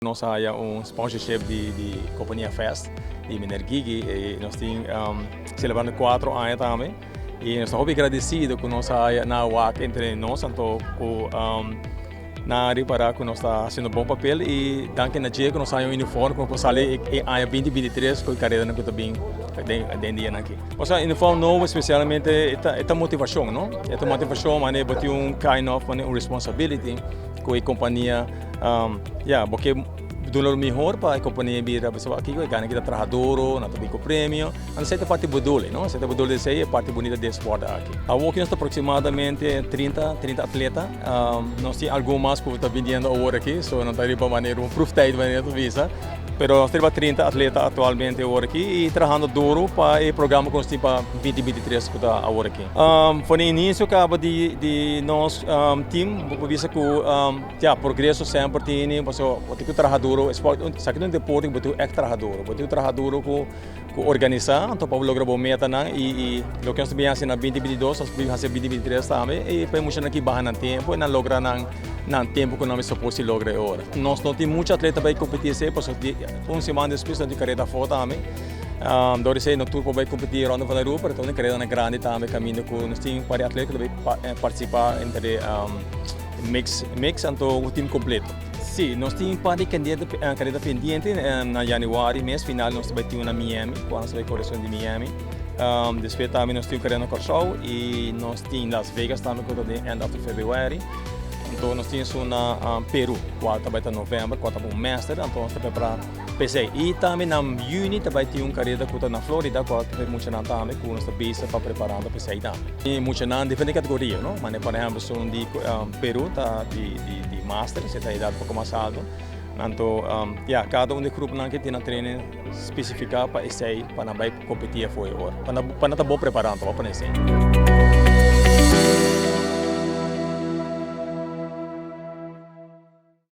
Nós temos sponsorship de companhia Fest, de Minergigi, e nós temos celebrando 4 anos também. E nós estamos agradecidos com nós na UAC entre nós, então na área para que nós está fazendo bom papel e danke na dia que nós temos uniforme como sabe em 2023 com a carreira que também dentro aqui. O sea, uniforme novo especialmente esta motivação, não? Esta motivação, mas é kind of responsibility com a companhia, porque do melhor para a companhia vir pessoa aqui que ganha kita trabalhador, na também com prêmio, a certa parte bodole, não? Certa bodole é a parte bonita do esporte aqui. A walk nós aproximadamente 30 atletas, nós temos algo mais que está vendendo agora aqui, so não está de maneira proof tide maneira de visa. Pero nós temos 30 atletas atualmente agora aqui e trabalhando duro para o programa que nós temos para 2023 que está agora aqui. Foi no início de nosso time, vou dizer que o progresso sempre tem, porque o trabalhador, se aqui no deporte, você é trabalhador, você é trabalhador que organizar, então para lograr a meta e o que nós temos na 2022, nós podemos fazer 2023 também e para nós aqui barra no tempo e não lograr no tempo que nós suposto lograr agora. Nós não temos muitos atletas para competir, porque uma semana depois nós temos carreira fora também. Dove sei no tour vai competir ronda para a Europa, então a carreira grande também caminho com nós temos vários atletas que vão participar entre mix então o time completo. Sim, nós temos para carreira pendente na januário, mês final nós vamos ter na Miami, quando nós vamos correção de Miami. Depois também nós temos carreira no Corsol e nós temos Las Vegas também que é end of February. Então nós temos na Peru, qual vai estar novembro, qual vai um Master, então nós estamos para PC. E também na Juni vai ter uma carreira que na Florida, qual vai muito na também, que nós estamos para preparando para PC também. E muito na diferentes categorias, não? Mas por exemplo, são de Peru, tá de Master, você está idade um pouco mais alto. Então, cada um dos grupos que tem um treino específico para esse aí, para não vai competir fora, para não estar bom preparando para esse.